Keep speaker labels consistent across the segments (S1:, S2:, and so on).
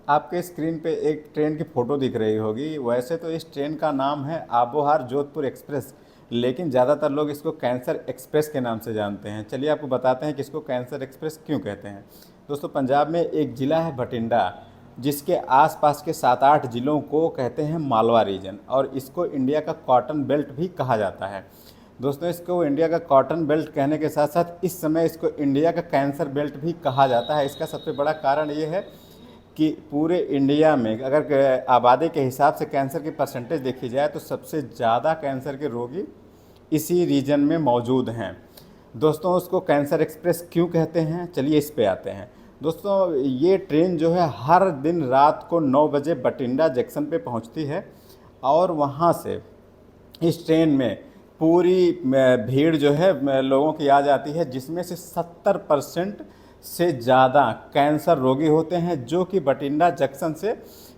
S1: आपके स्क्रीन पे एक ट्रेन की फ़ोटो दिख रही होगी। वैसे तो इस ट्रेन का नाम है आबोहर जोधपुर एक्सप्रेस, लेकिन ज़्यादातर लोग इसको कैंसर एक्सप्रेस के नाम से जानते हैं। चलिए आपको बताते हैं कि इसको कैंसर एक्सप्रेस क्यों कहते हैं। दोस्तों, पंजाब में एक ज़िला है भटिंडा, जिसके आसपास के 7-8 ज़िलों को कहते हैं मालवा रीजन, और इसको इंडिया का कॉटन बेल्ट भी कहा जाता है। दोस्तों, इसको इंडिया का कॉटन बेल्ट कहने के साथ साथ इस समय इसको इंडिया का कैंसर बेल्ट भी कहा जाता है। इसका सबसे बड़ा कारण ये है कि पूरे इंडिया में अगर आबादी के हिसाब से कैंसर की परसेंटेज देखी जाए तो सबसे ज़्यादा कैंसर के रोगी इसी रीजन में मौजूद हैं। दोस्तों, उसको कैंसर एक्सप्रेस क्यों कहते हैं, चलिए इस पे आते हैं। दोस्तों, ये ट्रेन जो है हर दिन रात को 9 बजे बठिंडा जंक्शन पे पहुंचती है, और वहां से इस ट्रेन में पूरी भीड़ जो है लोगों की आ जाती है, जिसमें से 70% से ज़्यादा कैंसर रोगी होते हैं, जो कि बठिंडा जंक्शन से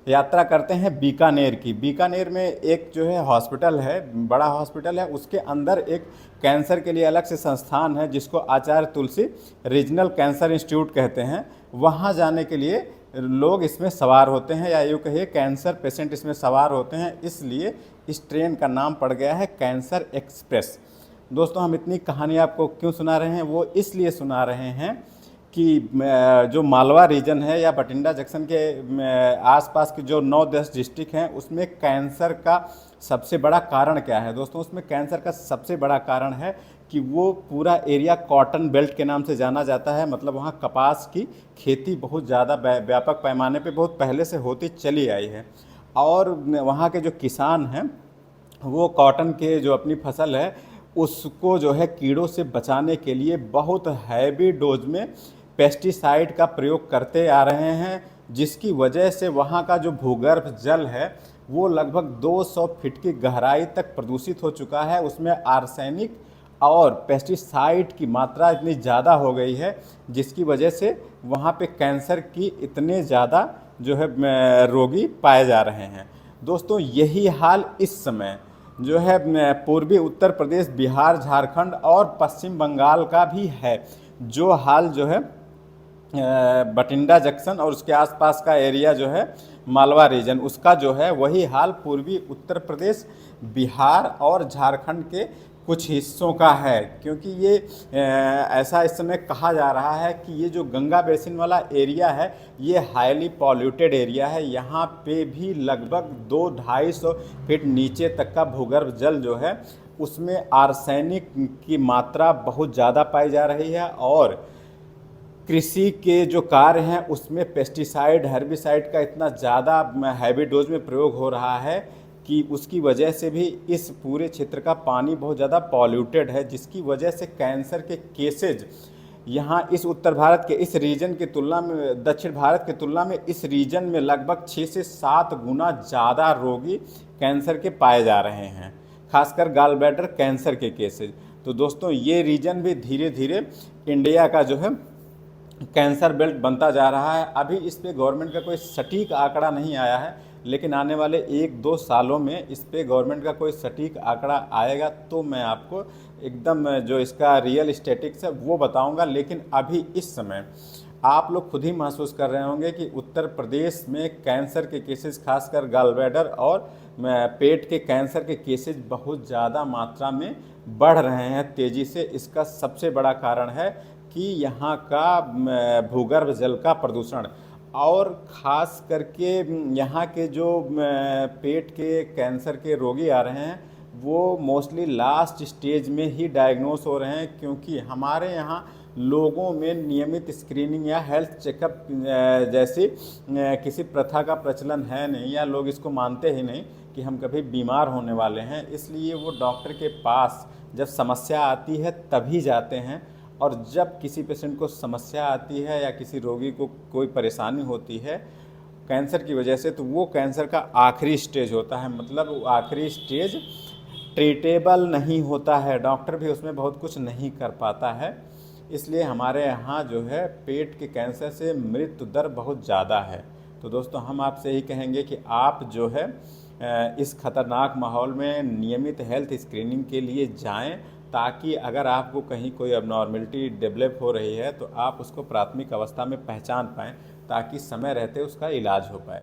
S1: यात्रा करते हैं बीकानेर की। बीकानेर में एक जो है हॉस्पिटल है, बड़ा हॉस्पिटल है, उसके अंदर एक कैंसर के लिए अलग से संस्थान है जिसको आचार्य तुलसी रीजनल कैंसर इंस्टीट्यूट कहते हैं। वहाँ जाने के लिए लोग इसमें सवार होते हैं, या यूँ कहिए कैंसर पेशेंट इसमें सवार होते हैं, इसलिए इस ट्रेन का नाम पड़ गया है कैंसर एक्सप्रेस। दोस्तों, हम इतनी कहानी आपको क्यों सुना रहे हैं, वो इसलिए सुना रहे हैं कि जो मालवा रीजन है या बठिंडा जंक्शन के आसपास के जो 9-10 डिस्ट्रिक्ट हैं, उसमें कैंसर का सबसे बड़ा कारण क्या है। दोस्तों, उसमें कैंसर का सबसे बड़ा कारण है कि वो पूरा एरिया कॉटन बेल्ट के नाम से जाना जाता है। मतलब वहाँ कपास की खेती बहुत ज़्यादा व्यापक पैमाने पे बहुत पहले से होती चली आई है, और वहाँ के जो किसान हैं वो कॉटन के जो अपनी फसल है उसको जो है कीड़ों से बचाने के लिए बहुत हैवी डोज में पेस्टिसाइड का प्रयोग करते आ रहे हैं, जिसकी वजह से वहाँ का जो भूगर्भ जल है वो लगभग 200 फीट की गहराई तक प्रदूषित हो चुका है। उसमें आर्सेनिक और पेस्टिसाइड की मात्रा इतनी ज़्यादा हो गई है, जिसकी वजह से वहाँ पे कैंसर की इतने ज़्यादा जो है रोगी पाए जा रहे हैं। दोस्तों, यही हाल इस समय जो है पूर्वी उत्तर प्रदेश, बिहार, झारखंड और पश्चिम बंगाल का भी है। जो हाल जो है बठिंडा जंक्शन और उसके आसपास का एरिया जो है मालवा रीजन, उसका जो है वही हाल पूर्वी उत्तर प्रदेश, बिहार और झारखंड के कुछ हिस्सों का है। क्योंकि ये ऐसा इस समय कहा जा रहा है कि ये जो गंगा बेसिन वाला एरिया है ये हाईली पॉल्यूटेड एरिया है। यहाँ पे भी लगभग 200-250 फीट नीचे तक का भूगर्भ जल जो है उसमें आर्सेनिक की मात्रा बहुत ज़्यादा पाई जा रही है, और कृषि के जो कार्य हैं उसमें पेस्टिसाइड, हर्बिसाइड का इतना ज़्यादा हैवी डोज में प्रयोग हो रहा है कि उसकी वजह से भी इस पूरे क्षेत्र का पानी बहुत ज़्यादा पॉल्यूटेड है, जिसकी वजह से कैंसर के केसेज यहाँ इस उत्तर भारत के इस रीजन की तुलना में, दक्षिण भारत की तुलना में इस रीजन में लगभग 6 से 7 गुना ज़्यादा रोगी कैंसर के पाए जा रहे हैं, खासकर गॉल ब्लैडर कैंसर के केसेज। तो दोस्तों, ये रीजन भी धीरे धीरे इंडिया का जो है कैंसर बेल्ट बनता जा रहा है। अभी इस पे गवर्नमेंट का कोई सटीक आंकड़ा नहीं आया है, लेकिन आने वाले 1-2 सालों में इस पे गवर्नमेंट का कोई सटीक आंकड़ा आएगा तो मैं आपको एकदम जो इसका रियल स्टेटिक्स है वो बताऊंगा। लेकिन अभी इस समय आप लोग खुद ही महसूस कर रहे होंगे कि उत्तर प्रदेश में कैंसर के केसेस, खासकर गॉल ब्लैडर और पेट के कैंसर के केसेस बहुत ज़्यादा मात्रा में बढ़ रहे हैं तेज़ी से। इसका सबसे बड़ा कारण है कि यहाँ का भूगर्भ जल का प्रदूषण, और ख़ास करके यहाँ के जो पेट के कैंसर के रोगी आ रहे हैं वो मोस्टली लास्ट स्टेज में ही डायग्नोस हो रहे हैं, क्योंकि हमारे यहाँ लोगों में नियमित स्क्रीनिंग या हेल्थ चेकअप जैसी किसी प्रथा का प्रचलन है नहीं, या लोग इसको मानते ही नहीं कि हम कभी बीमार होने वाले हैं। इसलिए वो डॉक्टर के पास जब समस्या आती है तभी जाते हैं, और जब किसी पेशेंट को समस्या आती है या किसी रोगी को कोई परेशानी होती है कैंसर की वजह से, तो वो कैंसर का आखिरी स्टेज होता है। मतलब आखिरी स्टेज ट्रीटेबल नहीं होता है, डॉक्टर भी उसमें बहुत कुछ नहीं कर पाता है। इसलिए हमारे यहाँ जो है पेट के कैंसर से मृत्यु दर बहुत ज़्यादा है। तो दोस्तों, हम आपसे यही कहेंगे कि आप जो है इस खतरनाक माहौल में नियमित हेल्थ स्क्रीनिंग के लिए जाएं, ताकि अगर आपको कहीं कोई अबनॉर्मलिटी डेवलप हो रही है तो आप उसको प्राथमिक अवस्था में पहचान पाएँ, ताकि समय रहते उसका इलाज हो पाए।